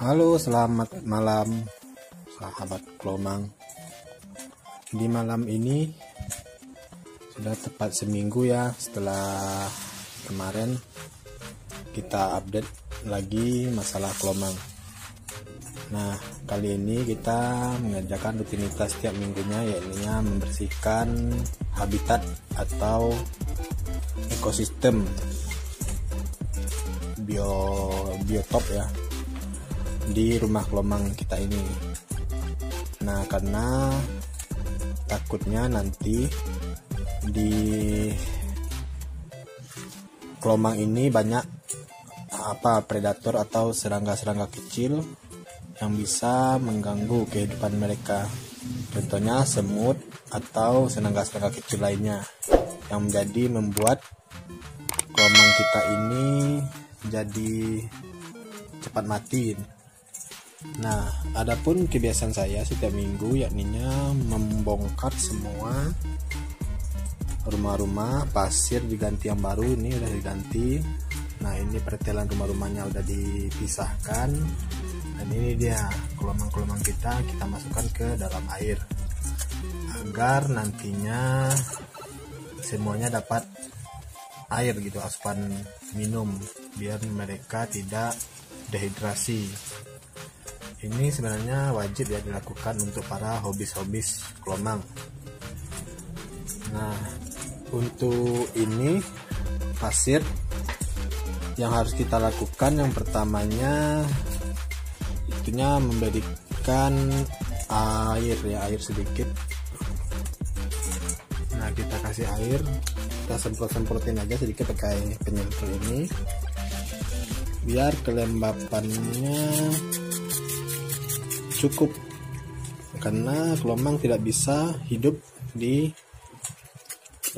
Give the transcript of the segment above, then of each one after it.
Halo, selamat malam sahabat Kelomang. Di malam ini sudah tepat seminggu ya setelah kemarin kita update lagi masalah Kelomang. Nah, kali ini kita mengerjakan rutinitas setiap minggunya, yaitu membersihkan habitat atau ekosistem biotop ya di rumah Kelomang kita ini. Nah, karena takutnya nanti di Kelomang ini banyak predator atau serangga-serangga kecil yang bisa mengganggu kehidupan mereka. Contohnya semut atau serangga-serangga kecil lainnya yang membuat Kelomang kita ini jadi cepat mati. Nah, adapun kebiasaan saya setiap minggu yakninya membongkar semua rumah-rumah, pasir diganti yang baru, ini udah diganti. Nah, ini pertelan rumah-rumahnya udah dipisahkan. Dan ini dia Kelomang-kelomang kita masukkan ke dalam air agar nantinya semuanya dapat air gitu, asupan minum, biar mereka tidak dehidrasi. Ini sebenarnya wajib ya dilakukan untuk para hobis Kelomang. Nah, untuk ini pasir yang harus kita lakukan, yang pertamanya itunya memberikan air sedikit. Nah, kita kasih air, kita semprot-semprotin aja sedikit pakai penyemprot ini biar kelembapannya cukup, karena Kelomang tidak bisa hidup di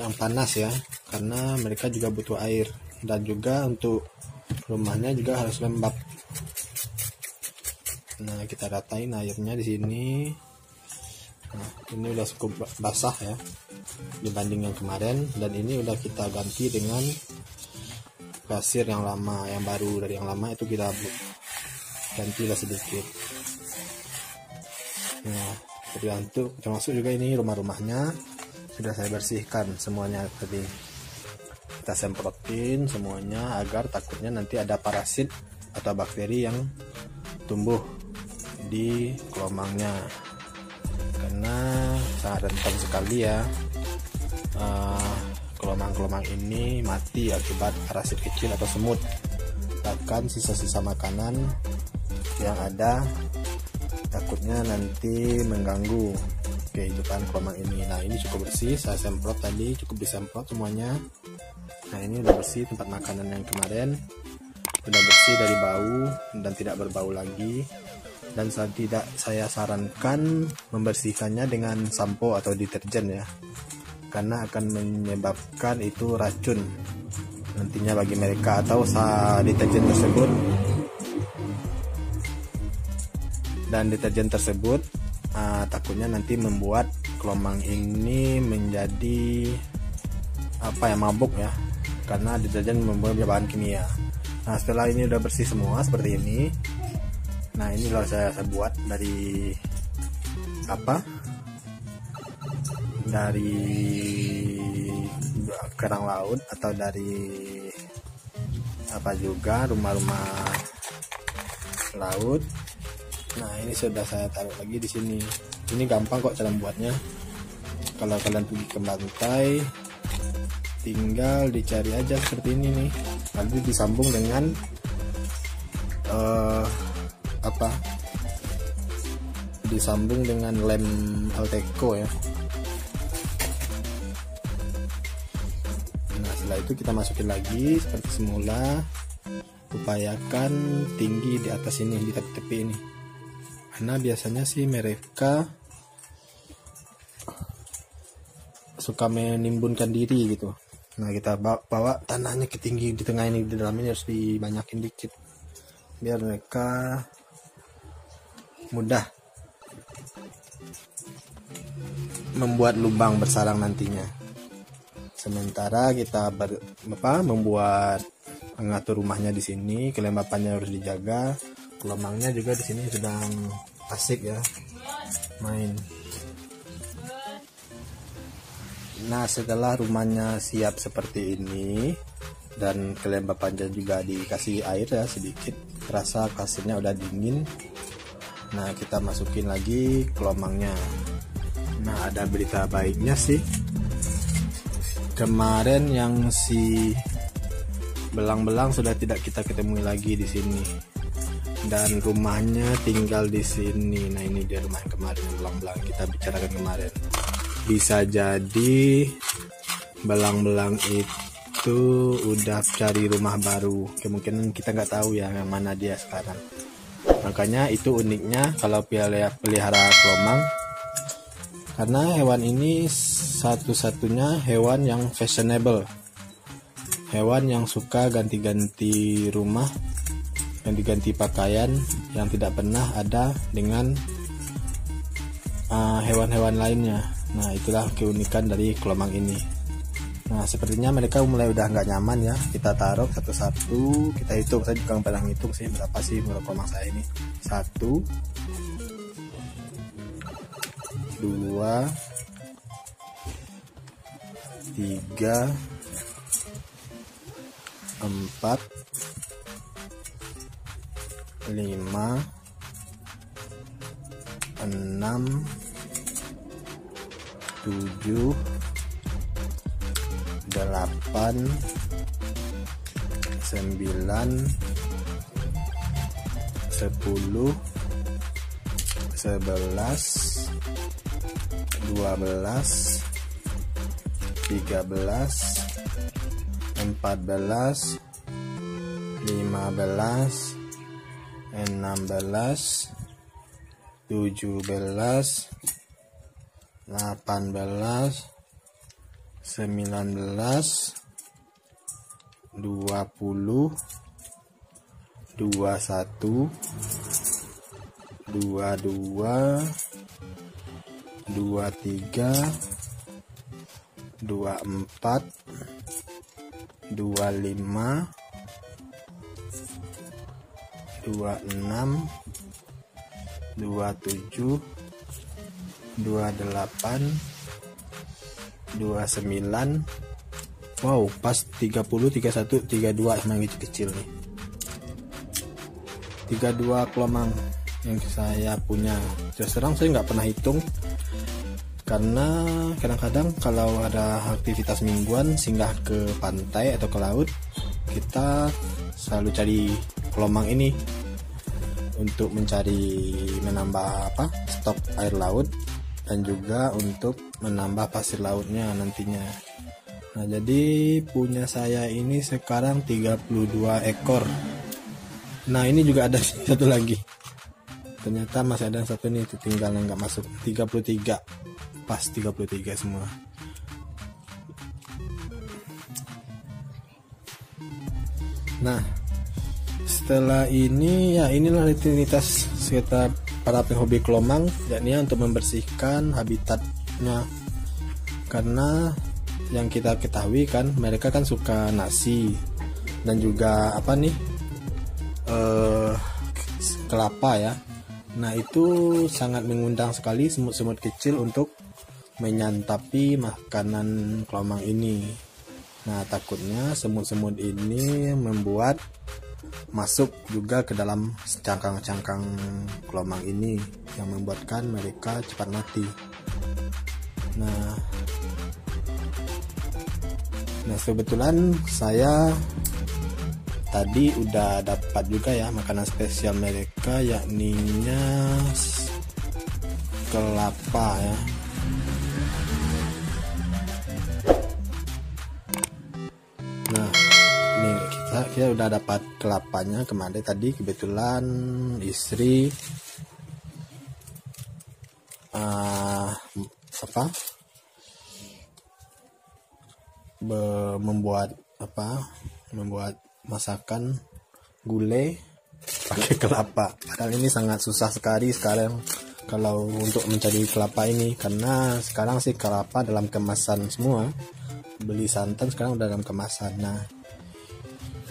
yang panas ya, karena mereka juga butuh air, dan juga untuk rumahnya juga harus lembab. Nah, kita ratain airnya di sini. Nah, ini udah cukup basah ya dibanding yang kemarin, dan ini udah kita ganti dengan pasir yang lama, yang baru. Dari yang lama itu kita gantilah sedikit. Nah, termasuk juga ini rumah-rumahnya sudah saya bersihkan semuanya tadi. Kita semprotin semuanya agar takutnya nanti ada parasit atau bakteri yang tumbuh di Kelomangnya, karena sangat rentan sekali ya Kelomang-kelomang ini mati akibat parasit kecil atau semut, bahkan sisa-sisa makanan yang ada takutnya nanti mengganggu kehidupan Kelomang ini. Nah, ini cukup bersih, saya semprot tadi, cukup disemprot semuanya. Nah, ini udah bersih, tempat makanan yang kemarin udah bersih dari bau dan tidak berbau lagi. Dan saya sarankan membersihkannya dengan sampo atau deterjen ya, karena akan menyebabkan itu racun nantinya bagi mereka, atau deterjen tersebut takutnya nanti membuat Kelomang ini menjadi mabuk ya, karena deterjen membuat bahan kimia. Nah, setelah ini udah bersih semua seperti ini. Nah, ini kalau saya buat dari kerang laut atau dari juga rumah-rumah laut. Nah, ini sudah saya taruh lagi di sini. Ini gampang kok cara buatnya. Kalau kalian pergi ke pantai, tinggal dicari aja seperti ini nih. Nanti disambung dengan disambung dengan lem Alteco ya. Nah, setelah itu kita masukin lagi seperti semula. Upayakan tinggi di atas ini, di tepi-tepi ini, karena biasanya sih mereka suka menimbunkan diri gitu. Nah, kita bawa tanahnya ke tinggi, di tengah ini, di dalam ini harus dibanyakin dikit biar mereka mudah membuat lubang bersarang nantinya. Sementara kita membuat mengatur rumahnya di sini, kelembapannya harus dijaga kelomangnya juga di sini sedang asik ya main. Nah, setelah rumahnya siap seperti ini dan kelembapannya juga dikasih air ya sedikit, terasa pasirnya udah dingin. Nah, kita masukin lagi kelomangnya. Nah, ada berita baiknya sih. Kemarin yang si belang-belang sudah tidak kita ketemui lagi di sini. Dan rumahnya tinggal di sini. Nah, ini dia rumah yang kemarin, belang-belang kita bicarakan kemarin. Bisa jadi belang-belang itu udah cari rumah baru. Kemungkinan kita nggak tahu ya yang mana dia sekarang. Makanya itu uniknya kalau pelihara kelomang, karena hewan ini satu-satunya hewan yang fashionable, hewan yang suka ganti-ganti rumah, ganti-ganti pakaian yang tidak pernah ada dengan hewan-hewan lainnya. Nah, itulah keunikan dari kelomang ini. Nah, sepertinya mereka mulai udah nggak nyaman ya. Kita taruh satu-satu, kita hitung. Saya juga pernah ngitung sih berapa sih menurut kelomang saya ini. 1, 2, 3, 4, 5, 6, 7, 8, 9, 10, 11, 12, 13, 14, 15, 16, 17, 18, 19, 20, 21, 22, 23, 24, 25, 26, 27, 28, 29. Wow, pas 30, 31, 32 emang kecil nih. 32 kelomang yang saya punya. Terus terang saya nggak pernah hitung, karena kadang-kadang kalau ada aktivitas mingguan singgah ke pantai atau ke laut, kita selalu cari kelomang ini untuk menambah stok air laut dan juga untuk menambah pasir lautnya nantinya. Nah, jadi punya saya ini sekarang 32 ekor. Nah, ini juga ada satu lagi. Ternyata masih ada satu nih tinggal yang nggak masuk. 33. Pas 33 semua. Nah, setelah ini ya inilah rutinitas sekitar para penghobi kelomang, yakni untuk membersihkan habitatnya. Karena yang kita ketahui kan mereka kan suka nasi dan juga kelapa ya. Nah, itu sangat mengundang sekali semut-semut kecil untuk menyantapi makanan kelomang ini. Nah, takutnya semut-semut ini membuat masuk juga ke dalam cangkang-cangkang kelomang ini yang membuatkan mereka cepat mati. Nah, kebetulan saya tadi udah dapat juga ya makanan spesial mereka, yakninya kelapa ya. Nah, ini kita udah dapat kelapanya kemarin tadi. Kebetulan istri membuat masakan gulai pakai kelapa. Padahal ini sangat susah sekali sekarang kalau untuk mencari kelapa ini, karena sekarang sih kelapa dalam kemasan semua. Beli santan sekarang udah dalam kemasan. Nah,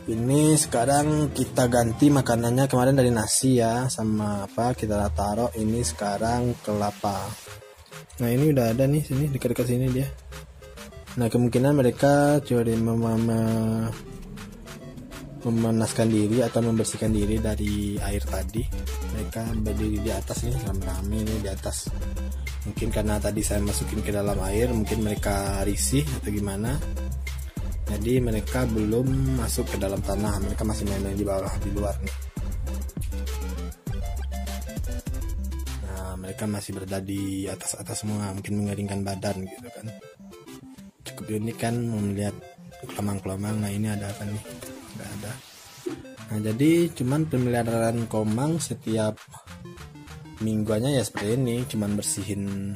Ini sekarang kita ganti makanannya, kemarin dari nasi ya, sama apa kita taruh ini sekarang kelapa. Nah ini udah ada nih, sini dekat-dekat sini dia. Nah kemungkinan mereka coba memanaskan diri atau membersihkan diri dari air tadi. Mereka berdiri di atas nih, rame-rame nih di atas. Mungkin karena tadi saya masukin ke dalam air, mungkin mereka risih atau gimana. Jadi mereka belum masuk ke dalam tanah, mereka masih main-main di bawah, di luar nih. Nah mereka masih berada di atas-atas semua, mungkin mengeringkan badan gitu kan. Cukup unik kan melihat kelamang-kelamang. Nah ini ada apa nih? Nggak ada. Nah jadi cuman pemeliharaan komang setiap mingguannya ya seperti ini, cuman bersihin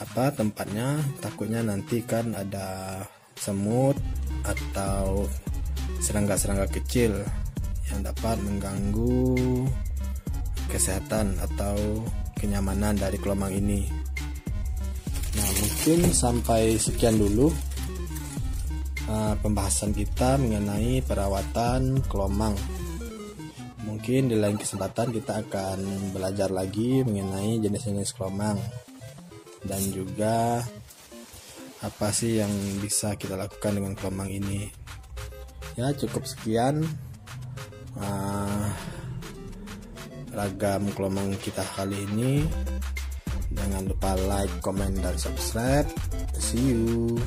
apa tempatnya, takutnya nanti kan ada semut atau serangga-serangga kecil yang dapat mengganggu kesehatan atau kenyamanan dari kelomang ini. Nah mungkin sampai sekian dulu pembahasan kita mengenai perawatan kelomang. Mungkin di lain kesempatan kita akan belajar lagi mengenai jenis-jenis kelomang dan juga apa sih yang bisa kita lakukan dengan kelomang ini. Ya cukup sekian ragam kelomang kita kali ini. Jangan lupa like, comment, dan subscribe. See you.